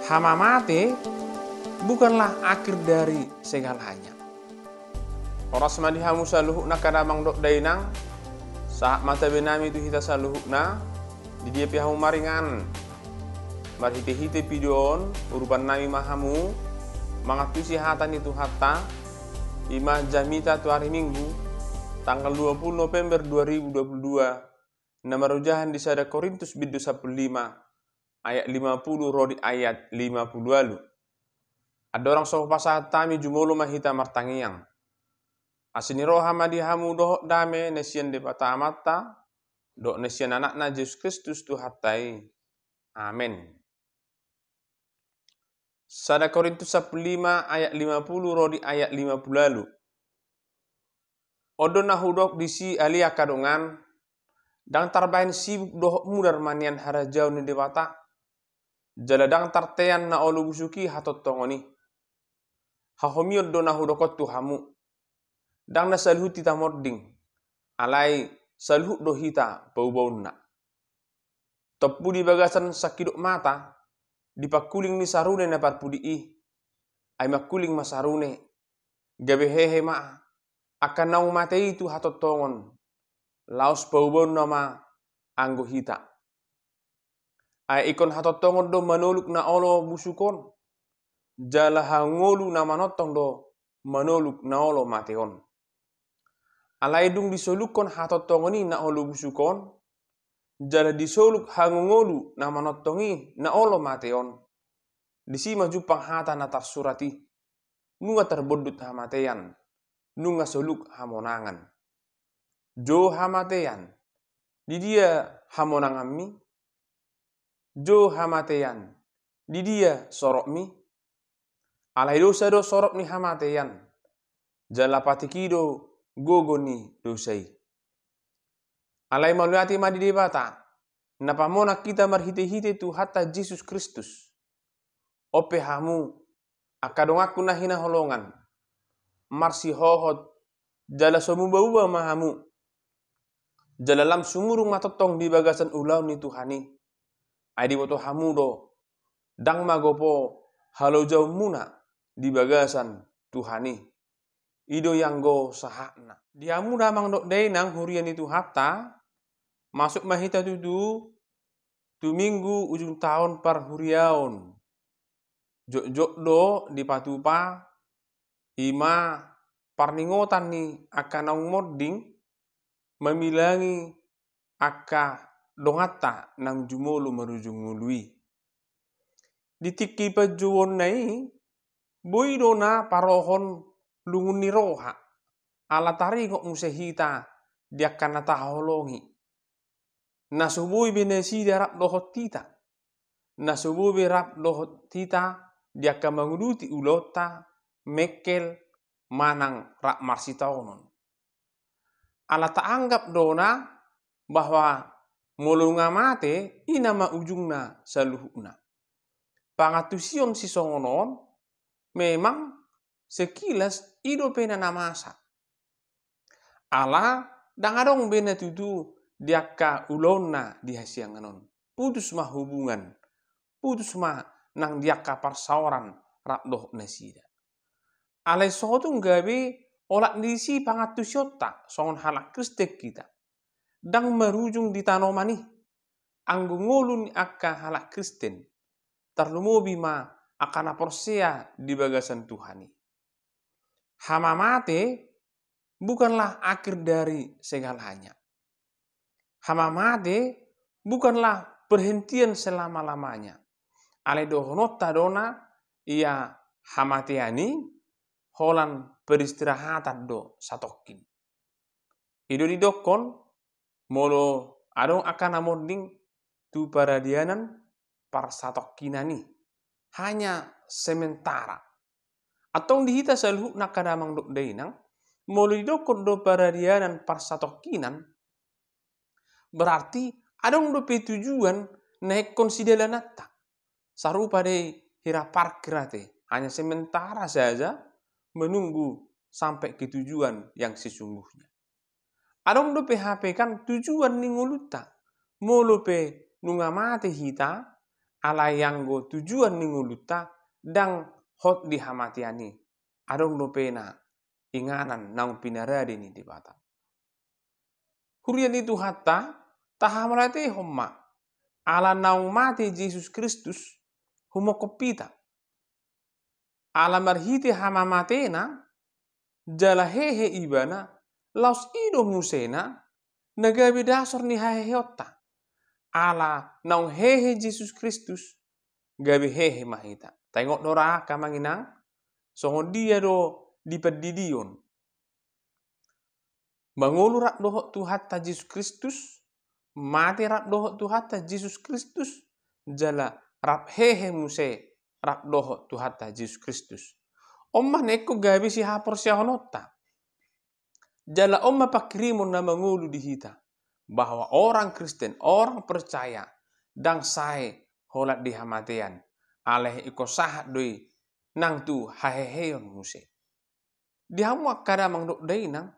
Hama mate bukanlah akhir dari segalanya. Oras madihamu saluhukna kadamang dok dainang, saat mata benami itu hita saluhukna, di dia pihamu maringan. Marhite-hite pidoon, urupan nami mahamu, mangatusi hatan itu hatta, imah jamita tu hari Minggu, tanggal 20 November 2022, nama rujahan di sada Korintus bidu 15, ayat 50 rodi ayat 50 lalu. Ada orang soh pasah tami jumolo mahita martangiang. Asini roha madihamu doh dame nesian de patamata, do nesian anakna Yesus Kristus tu hatai. Amin. Sada Korintus 15 ayat 50 rodi ayat 50 lalu. Odo nahudok disi alia kadongan, dang tarbain sibuk doh mudar manian harajau ni dewata, jaladang tartean na olu busuki hatot tongoni. Hahomiot do nahudokot tuhamu, dang na salhut tita mording, alai salhut do hita bau-bauna. Topu di bagasan sakidok mata, dipakuling ni sarune na parpudi ay makuling masarune, gabe hehe maa, akan naung mate itu hatot tongon, laos bau-baun nama anggo hita. Ay ikon hatot tongon do manoluk na olo busukon, jala hangolu na manotong do manoluk na olo mateon. Alai dung disolukon hatot tongoni na olo busukon, jala disoluk hangongolu na manotongi na olo mateon. Disima jupang hata na tarsurati, nunga terbodut hamatean, nunga soluk hamonangan. Jo hamatean, di dia hamonangan mi. Jo hamatean, di dia sorok mi. Alai dosa do sorok ni hamatean, jala patikido gogo ni dosai. Alai maluati madi debata, napamona kita marhite-hite tu hatta Yesus Kristus. Ope hamu, akadong aku nahina holongan, marsi hohot, jala somuba-uba mahamu, jala lam sumurung matotong di bagasan ulau ni Tuhani, adi boto hamu do, dang magopo halo jauh muna di bagasan Tuhani, ido yang go sahakna. Diamu damang dok dainang hurian itu hatta, masuk mahita tutu, tu minggu ujung tahun par huriaon. Jok-jok do di patupa, ima parningotan ni akan naung modding, memilangi aka dongata nang jumolo marujung ngului. Ditiki pajuon nai, boido na parohon lungun ni roha, alatari kok musehita dia akan nataholongi. Nasubui benesi darap dohot tita, nasubui rap dohot tita, dia akan menguduti ulota, mekel, manang rak marsitaonon. Ala tak anggap dona bahwa molunga mate inama ujungna saluhukna. Pangatusion si songonon memang sekilas ido pena namasa. Ala dangadong bena tutu diaka ulona dihasianganon. Putus mah hubungan, putus mah nang diaka parsaoran rakdoh nasida. Alai sotung gabe olak nisi pangatusiota songon halak kristek kita. Dang merujung di tanomani, anggo ngolun akka halak kristen. Terlumobi ma akan aporsea di bagasan Tuhani. Hama mate bukanlah akhir dari segalanya. Hama mate bukanlah perhentian selama-lamanya. Ale dohonota dona ia hamateani holan peristirahatan do satokin. Ido didokon molo adong akan amonding tu paradianan par satokinani hanya sementara. Atong dihita salhuk nakadamang dok dainang molo didokon do paradianan par satokinan berarti adong do tujuan naik konsideranata. Sarupa de hira parkirate hanya sementara saja menunggu sampai ke tujuan yang sesungguhnya. Adong do PHP kan tujuan ningoluta molo pe nunga mate hita ala yang go tujuan ni nguluta dang hot di hamatiani adong dopena inganan naung pinaradi ni di bata. Hurian itu hatta tahamalate homma ala naung mati Yesus Kristus humo kopita ala marhiti hama matena jala hehe ibana laus ido musena nagabi dasor ni hahehotta ala naung hehe Yesus Kristus gabi hehe mahita. Tengok dora kamanginang songon dia do dipedidion. Mangulu rak dohok Tuhan ta Yesus Kristus, mati rak dohok Tuhan ta Yesus Kristus, jala rap hehe muse rak dohok Tuhan ta Yesus Kristus. Omma neko gabi si hapor si honota. Jala omma pakrimun na mangulu di hita bahwa orang Kristen, orang percaya dang sae holat di hamatian aleh iko sahat doi nang tu haheheon muse. Dihamu kada mangdok dai nang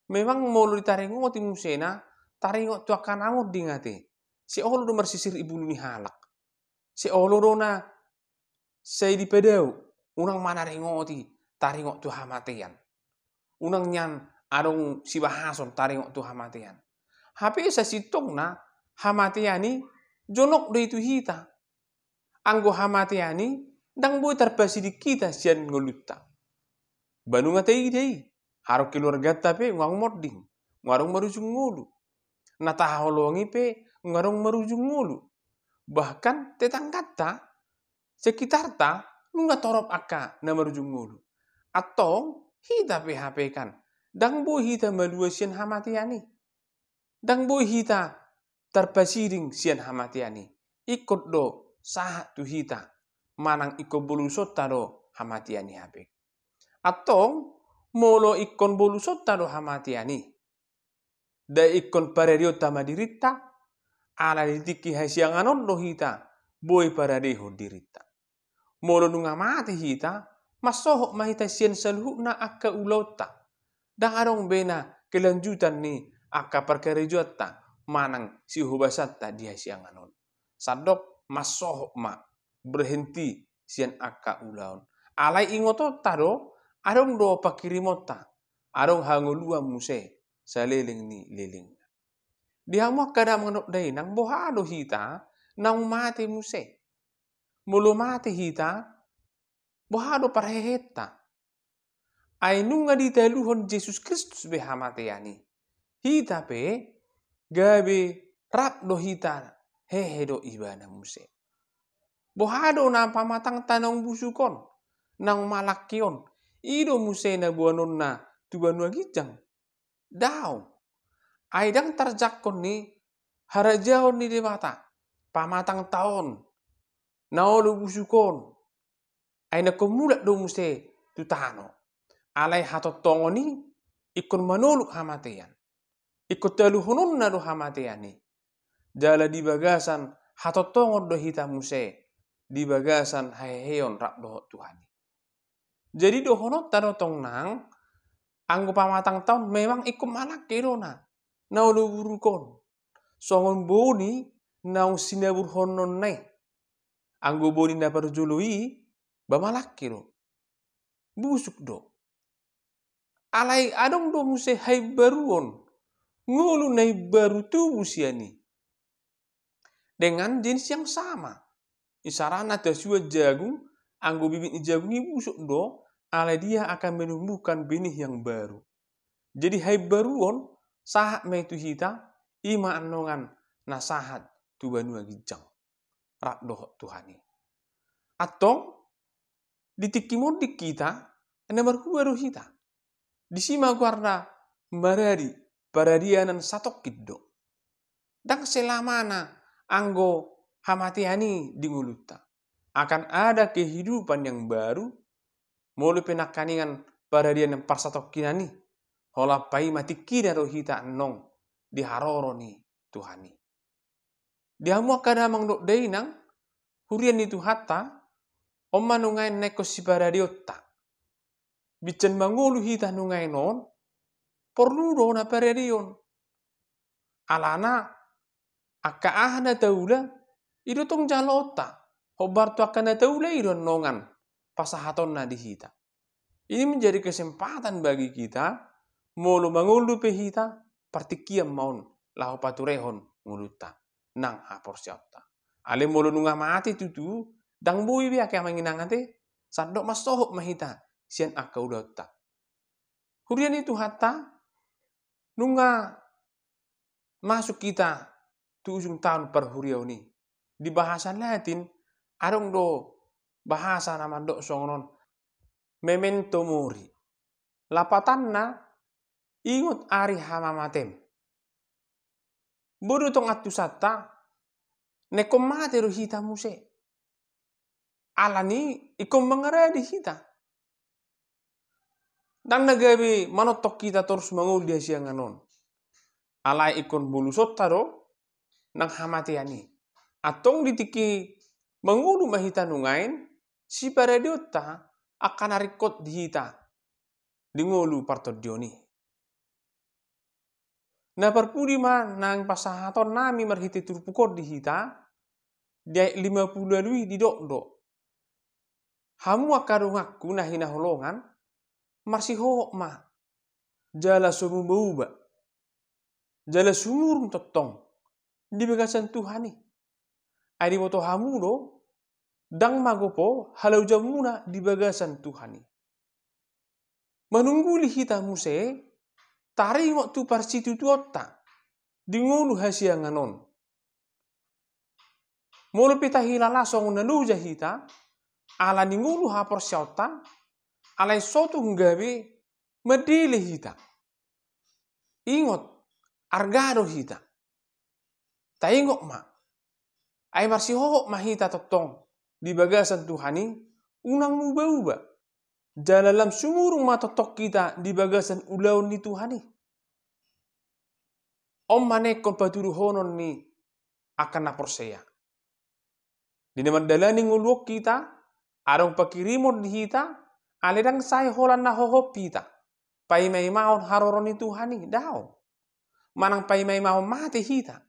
memang mulu ditaringot ti musena taringot tu akan angot dingate. Si olo do marsisir ibu ni halak. Si olo do na say di pedau unang mana ringoti taringot tu hamatian. Unang nyan adong si bahason taringot tu hamatian. Hape sa sitong na hamatiani jonok do itu hita. Anggo hamatiani dang boy terpasi di kita sian ngolutta. Banu ngatai dei haro keluarga tapi ngang modding ngarong marujung ngulu. Nataholongi pe ngarong marujung ngulu. Bahkan tetanggata sekitar ta nunga torop aka na marujung ngulu. Atau hita PHP kan dang boy hita malua sian hamatiani. Dang boy hita terpasiring sian hamatiani. Ikut do sahat tu hita manang iko bolusot tado hamatiani hape. Atau molo ikon bolusot tado hamatiani. Da ikon parerio tama dirita ala ditiki hasianganon do hita boy paradeho dirita. Molo nunga mati hita masohok mahita sian saluhna akka ulauta. Dang adong bena kelanjutan ni akka perkerejuatta manang si hubasatta di hasianganon. Sadok masohok ma berhenti sian akka ulaun. Alai ingoto tado adong do pakirimota adong hangolua muse saleling ni leling. Dihamu kada mengenok dai nang bohado hita nang mati muse. Mulu mati hita bohado parheheta. Ainunga ditaluhon Yesus Kristus behamatiani. Hita pe gabe rap do hita hehe do ibana muse. Bohado na pamatang tanong busukon nang malakion ido muse na buanon na tubanua gijang. Daw. Aidang tarjakon ni harajahon ni debata pamatang taon naolo busukon. Aina komulat do muse tutano. Alai hatotongo ni ikon manoluk hamatian. Ikut taluhonon na do hamatiani. Jala di bagasan hatotongo do hita muse di bagasan haheon rak dohot Tuhani. Jadi dohonot tado tong nang anggo pamatang tahun memang ikut malak kerona naulu burukon. Songon boni naung sinabur honon nai. Anggo boni na parjului bamalak kero. Busuk do. Alai adong do muse hai baruon. Ngulu nai baru tubuh siani. Dengan jenis yang sama. Isarana tasua jagung, anggo bibit jagung ini busuk do, ala dia akan menumbuhkan benih yang baru. Jadi hai baruon sahat maitu hita ima anongan nasahat tu banua gijang. Rak dohot Tuhani. Atau ditikimon di kita nomor baru hita. Disima guarda maradi paradianan satok kiddo. Dan selamana anggo hamatiani di nguluta. Akan ada kehidupan yang baru. Mulu penakaningan paradianan parsatok kinani. Hola pai mati kida rohita nong di haroro ni Tuhani. Dihamu kada mangdok dainang hurian itu hatta omma nungain neko si paradiotta. Bican mangulu hita nungain non perlu do na paradion. Alana akka ahna taula itu tong jalota. Hobar tu akan taulai don nongan pasahaton na di hita. Ini menjadi kesempatan bagi kita mulu mangulu pe hita partikiam maun lahu paturehon nguluta nang hapor siapta. Ale mulu nungah mati tutu dang bui biak yang manginangate sadok masohok mahita sian akka udota. Hurian itu hatta nunga masuk kita tu ujung tahun perhuriau ni. Di bahasa Latin adong do bahasa nama dok songonon memento mori. Lapatanna ingot ari hama matem. Bodo tong atu sata nekom mate ro hita muse. Alani ikom mangara di hita. Dan nagabi manotok kita terus mangul dia sianganon. Alai ikon bulu sotta do nang hamatiani. Atong ditiki mangulu mahita nungain si paradiota akan arikot di hita di ngolu partot dioni. Na perpudi ma nang pasahaton nami marhiti turpukot di hita dia 50 lui di dok. Hamu akadong aku nah hina holongan masih hohok ma jala sumu bauba jala sumurung totong di bagasan Tuhani. Adi moto hamu do dang magopo halau jamuna di bagasan Tuhani. Menunggu hita muse tari waktu parsitu tuota di ngulu hasia nganon. Molo pita hilala song naluja hita ala ni ngulu hapor syauta alai sotu nggawe medile hita. Ingot argado hita. Ta ingok ma. Ay marsi hohok mahita totong di bagasan Tuhani unang muba-uba. Jalalam sumurung matotok kita di bagasan ulaun ni Tuhani. Om manekon paturu honon ni akan naporseya. Di naman dalani nguluk kita adong pakirimon di hita aledang say holan na hohop kita. Pai may maon haroron ni Tuhani daw. Manang pai may maon mati hita.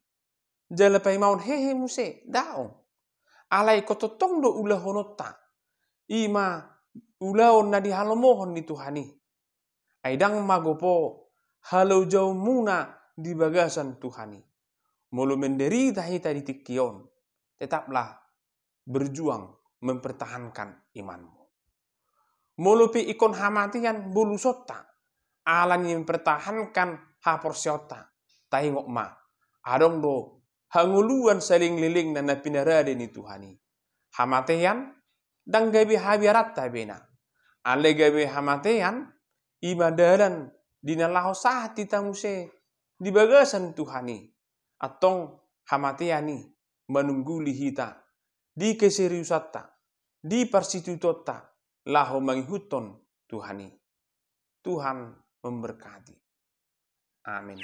Jala pai maon hehe muse daw. Alai kototong do ulah honota. Ima ulaon na di halomohon ni Tuhani. Aidang magopo halau jauh muna di bagasan Tuhani. Mulu menderita hita di tikion. Tetaplah berjuang mempertahankan imanmu. Mulu pi ikon hamatian bulu sota. Alan yang mempertahankan hapor syota. Tahingok ma. Adong do hanguluan saling liling na napinarade ni Tuhani. Hamatian dang gabi habiarat tabena. Ale gabi hamatian imadalan dinalaho saat titamuse di bagasan Tuhani. Atong hamatiani menungguli hita di keseriusata di parsitutota laho mangihuton Tuhani. Tuhan memberkati. Amin.